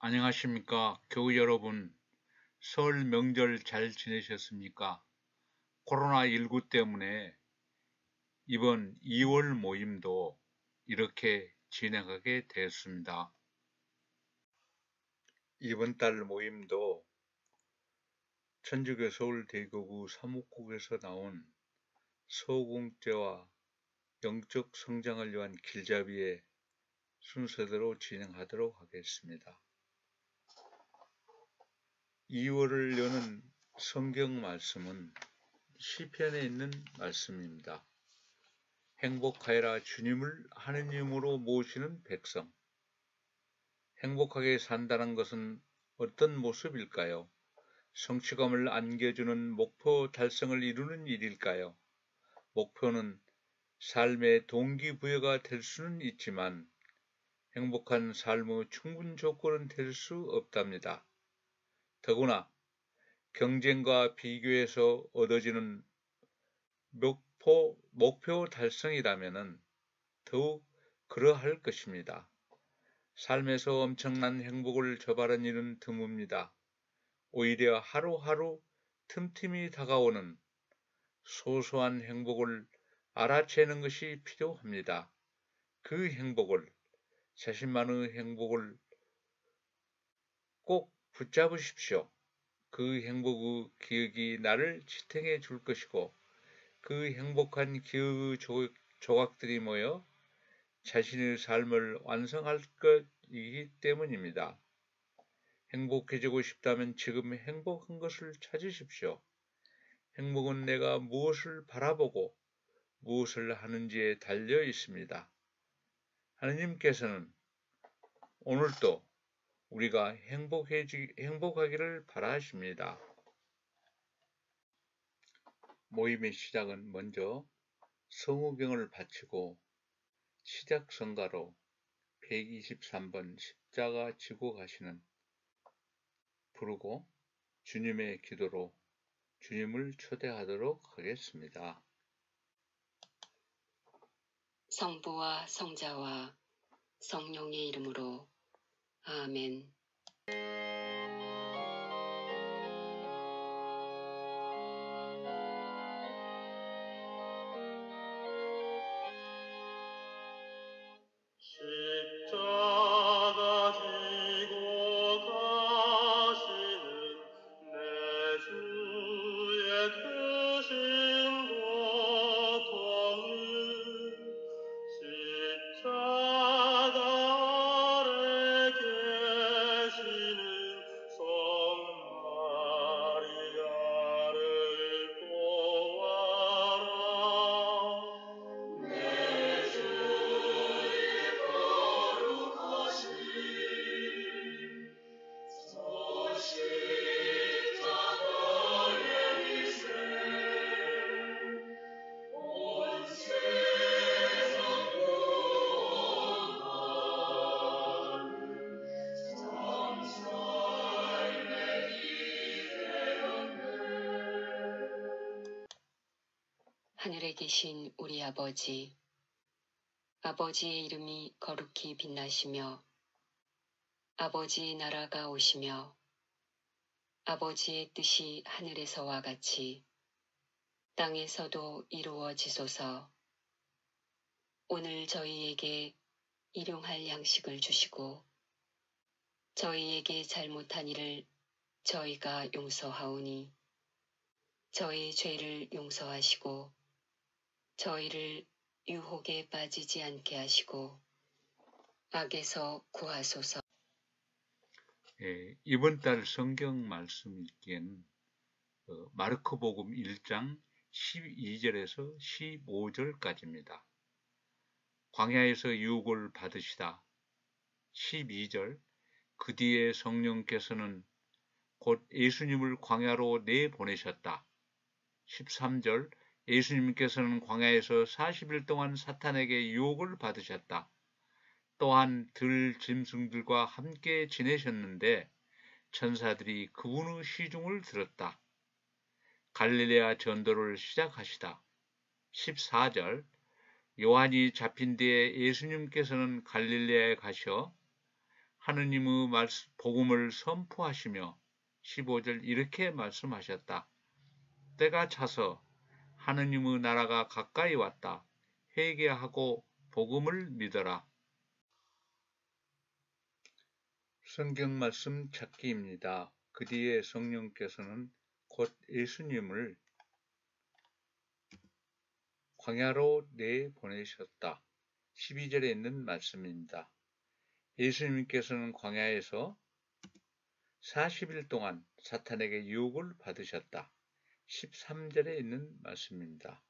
안녕하십니까, 교우 여러분. 설 명절 잘 지내셨습니까? 코로나19 때문에 이번 2월 모임도 이렇게 진행하게 되었습니다. 이번 달 모임도 천주교 서울대교구 사목국에서 나온 서공죄와 영적 성장을 위한 길잡이의 순서대로 진행하도록 하겠습니다. 2월을 여는 성경 말씀은 시편에 있는 말씀입니다. 행복하여라, 주님을 하느님으로 모시는 백성. 행복하게 산다는 것은 어떤 모습일까요? 성취감을 안겨주는 목표 달성을 이루는 일일까요? 목표는 삶의 동기부여가 될 수는 있지만 행복한 삶의 충분 조건은 될 수 없답니다. 더구나 경쟁과 비교해서 얻어지는 목표 달성이라면 더욱 그러할 것입니다. 삶에서 엄청난 행복을 저바른 일은 드뭅니다. 오히려 하루하루 틈틈이 다가오는 소소한 행복을 알아채는 것이 필요합니다. 그 행복을, 자신만의 행복을 꼭 붙잡으십시오. 그 행복의 기억이 나를 지탱해 줄 것이고 그 행복한 기억의 조각들이 모여 자신의 삶을 완성할 것이기 때문입니다. 행복해지고 싶다면 지금 행복한 것을 찾으십시오. 행복은 내가 무엇을 바라보고 무엇을 하는지에 달려 있습니다. 하느님께서는 오늘도 우리가 행복하기를 바라십니다. 모임의 시작은 먼저 성우경을 바치고 시작성가로 123번 십자가 지고 가시는 부르고 주님의 기도로 주님을 초대하도록 하겠습니다. 성부와 성자와 성령의 이름으로 아멘. 십자가 지고 가시는 내 주의 크신 고통을 십자가 아래 계시는 성마리아를 보아라. 하늘에 계신 우리 아버지, 아버지의 이름이 거룩히 빛나시며 아버지의 나라가 오시며 아버지의 뜻이 하늘에서와 같이 땅에서도 이루어지소서. 오늘 저희에게 일용할 양식을 주시고 저희에게 잘못한 일을 저희가 용서하오니 저희 죄를 용서하시고 저희를 유혹에 빠지지 않게 하시고 악에서 구하소서. 이번 달 성경 말씀 읽기에는 마르코복음 1장 12절에서 15절까지입니다. 광야에서 유혹을 받으시다. 12절, 그 뒤에 성령께서는 곧 예수님을 광야로 내보내셨다. 13절, 예수님께서는 광야에서 40일 동안 사탄에게 유혹을 받으셨다. 또한 들짐승들과 함께 지내셨는데 천사들이 그분의 시중을 들었다. 갈릴레아 전도를 시작하시다. 14절, 요한이 잡힌 뒤에 예수님께서는 갈릴레아에 가셔 하느님의 복음을 선포하시며 15절 이렇게 말씀하셨다. 때가 차서 하느님의 나라가 가까이 왔다. 회개하고 복음을 믿어라. 성경 말씀 찾기입니다. 그 뒤에 성령께서는 곧 예수님을 광야로 내보내셨다. 12절에 있는 말씀입니다. 예수님께서는 광야에서 40일 동안 사탄에게 유혹을 받으셨다. 13절에 있는 말씀입니다.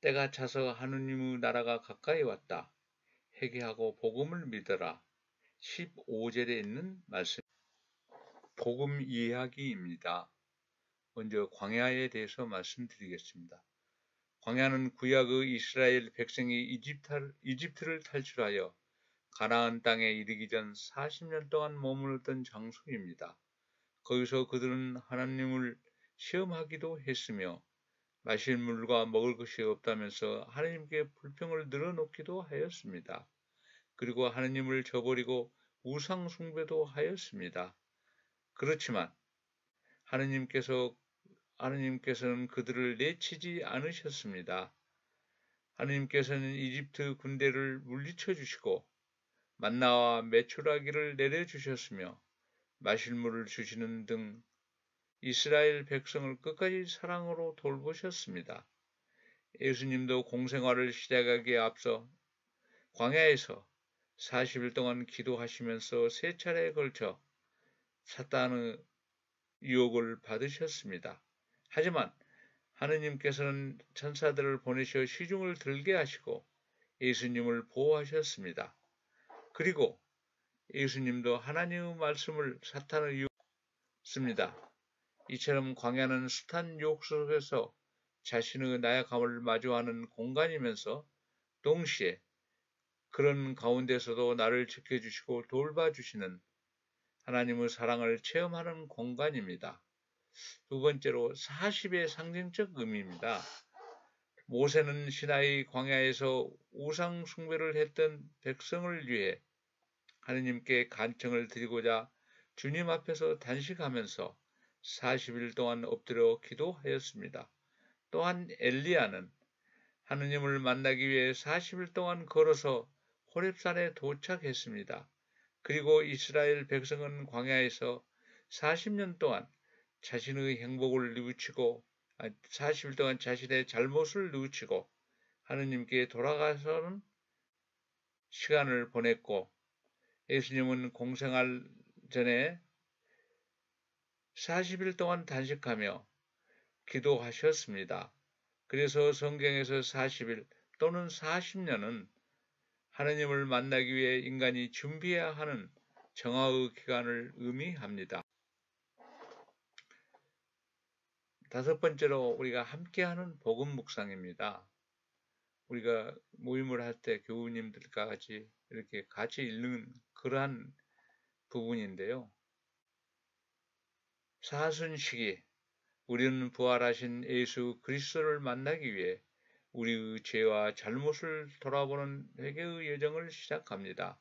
때가 차서 하느님의 나라가 가까이 왔다. 회개하고 복음을 믿어라. 15절에 있는 말씀. 복음 이야기입니다. 먼저 광야에 대해서 말씀드리겠습니다. 광야는 구약의 이스라엘 백성이 이집트를 탈출하여 가나안 땅에 이르기 전 40년 동안 머물렀던 장소입니다. 거기서 그들은 하나님을 시험하기도 했으며 마실 물과 먹을 것이 없다면서 하나님께 불평을 늘어놓기도 하였습니다. 그리고 하나님을 저버리고 우상 숭배도 하였습니다. 그렇지만 하나님께서는 그들을 내치지 않으셨습니다. 하나님께서는 이집트 군대를 물리쳐 주시고 만나와 메추라기를 내려주셨으며 마실 물을 주시는 등 이스라엘 백성을 끝까지 사랑으로 돌보셨습니다. 예수님도 공생활을 시작하기에 앞서 광야에서 40일 동안 기도하시면서 3차례에 걸쳐 사탄의 유혹을 받으셨습니다. 하지만 하느님께서는 천사들을 보내셔 시중을 들게 하시고 예수님을 보호하셨습니다. 그리고 예수님도 하나님의 말씀을 사탄의 유혹했습니다. 이처럼 광야는 숱한 유혹 속에서 자신의 나약함을 마주하는 공간이면서 동시에 그런 가운데서도 나를 지켜주시고 돌봐주시는 하나님의 사랑을 체험하는 공간입니다. 두 번째로 40의 상징적 의미입니다. 모세는 시나이 광야에서 우상 숭배를 했던 백성을 위해 하느님께 간청을 드리고자 주님 앞에서 단식하면서 40일 동안 엎드려 기도하였습니다. 또한 엘리야는 하느님을 만나기 위해 40일 동안 걸어서 호렙산에 도착했습니다. 그리고 이스라엘 백성은 광야에서 40년 동안 자신의 행복을 뉘우치고 40일 동안 자신의 잘못을 뉘우치고 하느님께 돌아가서는 시간을 보냈고 예수님은 공생활 전에 40일 동안 단식하며 기도하셨습니다. 그래서 성경에서 40일 또는 40년은 하느님을 만나기 위해 인간이 준비해야 하는 정화의 기간을 의미합니다. 다섯 번째로 우리가 함께하는 복음 묵상입니다. 우리가 모임을 할 때 교우님들과 같이 이렇게 같이 읽는 그러한 부분인데요. 사순시기 우리는 부활하신 예수 그리스도를 만나기 위해 우리의 죄와 잘못을 돌아보는 회개의 여정을 시작합니다.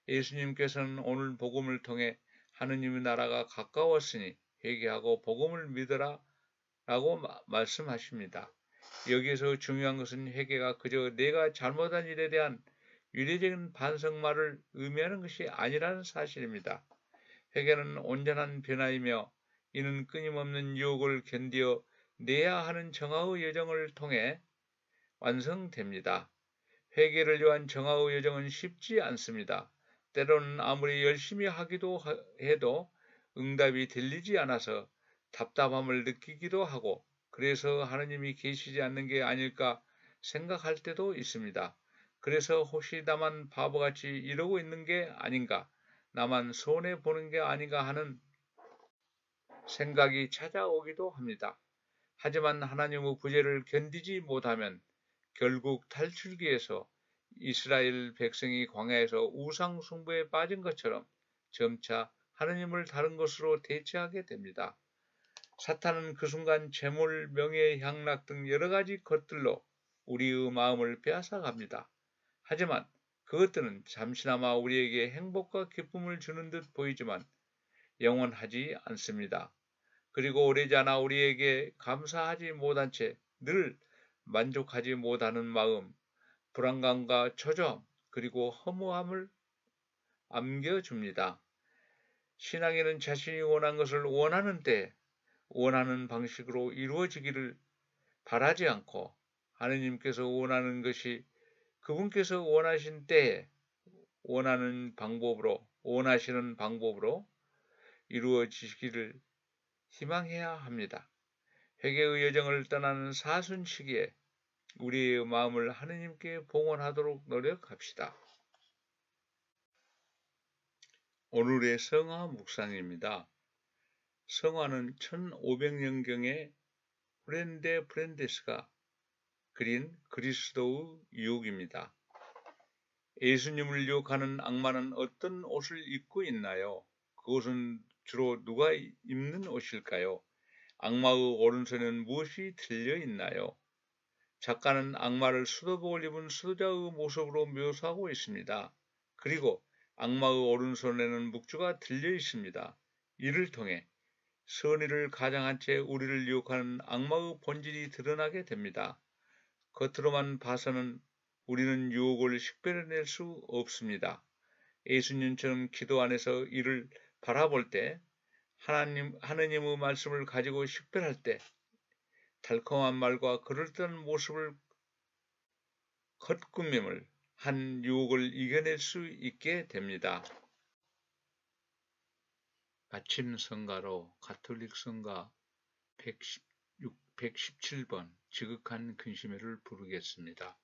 예수님께서는 오늘 복음을 통해 하느님의 나라가 가까웠으니 회개하고 복음을 믿어라 라고 말씀하십니다. 여기에서 중요한 것은 회개가 그저 내가 잘못한 일에 대한 유례적인 반성말을 의미하는 것이 아니라는 사실입니다. 회개는 온전한 변화이며 이는 끊임없는 유혹을 견디어 내야 하는 정화의 여정을 통해 완성됩니다. 회개를 위한 정화의 여정은 쉽지 않습니다. 때로는 아무리 열심히 하기도 해도 응답이 들리지 않아서 답답함을 느끼기도 하고 그래서 하느님이 계시지 않는 게 아닐까 생각할 때도 있습니다. 그래서 혹시 나만 바보같이 이러고 있는 게 아닌가, 나만 손해보는 게 아닌가 하는 생각이 찾아오기도 합니다. 하지만 하나님의 구제를 견디지 못하면 결국 탈출기에서 이스라엘 백성이 광야에서 우상 숭배에 빠진 것처럼 점차 하느님을 다른 것으로 대체하게 됩니다. 사탄은 그 순간 재물, 명예, 향락 등 여러 가지 것들로 우리의 마음을 빼앗아갑니다. 하지만 그것들은 잠시나마 우리에게 행복과 기쁨을 주는 듯 보이지만 영원하지 않습니다. 그리고 오래지않아 우리에게 감사하지 못한 채 늘 만족하지 못하는 마음, 불안감과 초조함, 그리고 허무함을 안겨줍니다. 신앙인은 자신이 원한 것을 원하는 때, 원하는 방식으로 이루어지기를 바라지 않고 하느님께서 원하는 것이 그분께서 원하신 때에 원하시는 방법으로 이루어지기를 희망해야 합니다. 회개의 여정을 떠나는 사순 시기에 우리의 마음을 하느님께 봉헌하도록 노력합시다. 오늘의 성화 묵상입니다. 성화는 1500년경에 후렌데 프렌데스가 그린 그리스도의 유혹입니다. 예수님을 유혹하는 악마는 어떤 옷을 입고 있나요? 그것은 주로 누가 입는 옷일까요? 악마의 오른손에는 무엇이 들려 있나요? 작가는 악마를 수도복을 입은 수도자의 모습으로 묘사하고 있습니다. 그리고 악마의 오른손에는 묵주가 들려 있습니다. 이를 통해 선의를 가장한 채 우리를 유혹하는 악마의 본질이 드러나게 됩니다. 겉으로만 봐서는 우리는 유혹을 식별해낼 수 없습니다. 예수님처럼 기도 안에서 이를 바라볼 때, 하느님의 말씀을 가지고 식별할 때, 달콤한 말과 그럴듯한 모습을 겉구김을 한 유혹을 이겨낼 수 있게 됩니다. 아침 성가로 가톨릭 성가 117번 지극한 근심회를 부르겠습니다.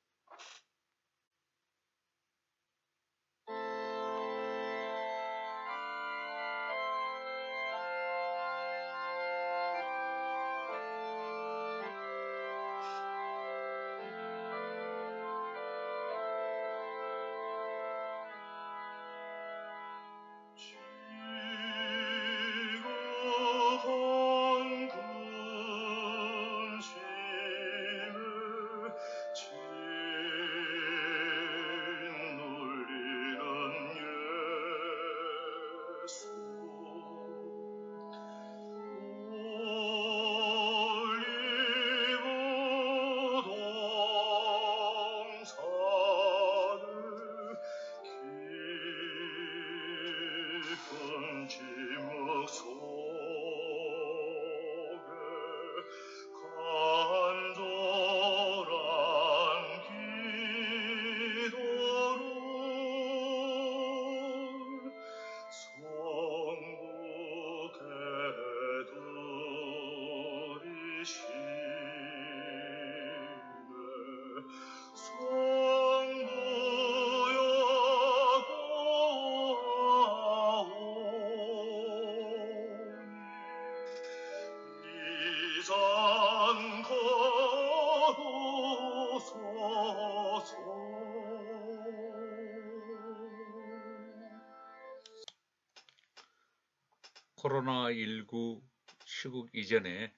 코로나19 시국 이전에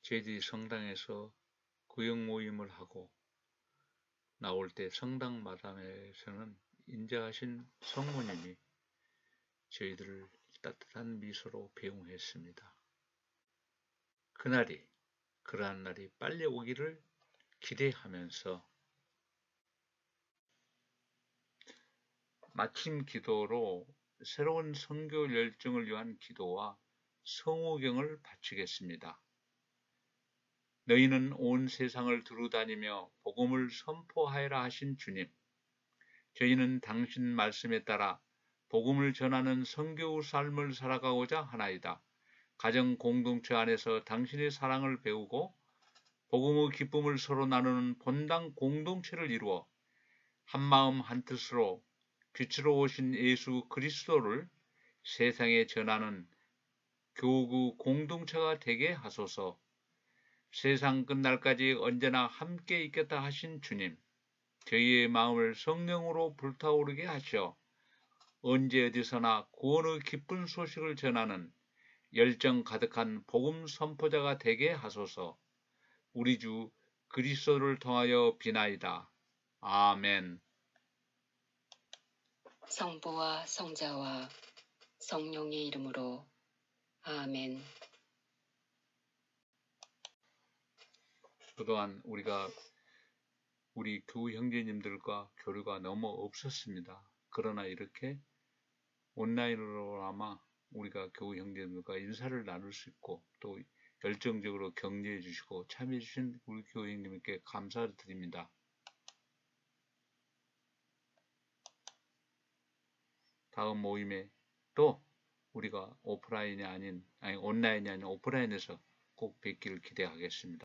저희들이 성당에서 구역 모임을 하고 나올 때 성당 마당에서는 인자하신 성모님이 저희들을 따뜻한 미소로 배웅했습니다. 그러한 날이 빨리 오기를 기대하면서 마침 기도로 새로운 선교 열정을 위한 기도와 성호경을 바치겠습니다. 너희는 온 세상을 두루다니며 복음을 선포하여라 하신 주님, 저희는 당신 말씀에 따라 복음을 전하는 선교의 삶을 살아가고자 하나이다. 가정 공동체 안에서 당신의 사랑을 배우고 복음의 기쁨을 서로 나누는 본당 공동체를 이루어 한마음 한뜻으로 빛으로 오신 예수 그리스도를 세상에 전하는 교구 공동체가 되게 하소서. 세상 끝날까지 언제나 함께 있겠다 하신 주님, 저희의 마음을 성령으로 불타오르게 하시어 언제 어디서나 구원의 기쁜 소식을 전하는 열정 가득한 복음 선포자가 되게 하소서. 우리 주 그리스도를 통하여 비나이다. 아멘. 성부와 성자와 성령의 이름으로 아멘. 그동안 우리가 우리 교우 형제님들과 교류가 너무 없었습니다. 그러나 이렇게 온라인으로나마 우리가 교우 형제님들과 인사를 나눌 수 있고 또 열정적으로 격려해 주시고 참여해 주신 우리 교우 형님께 감사를 드립니다. 다음 모임에 또 우리가 온라인이 아닌 오프라인에서 꼭 뵙기를 기대하겠습니다.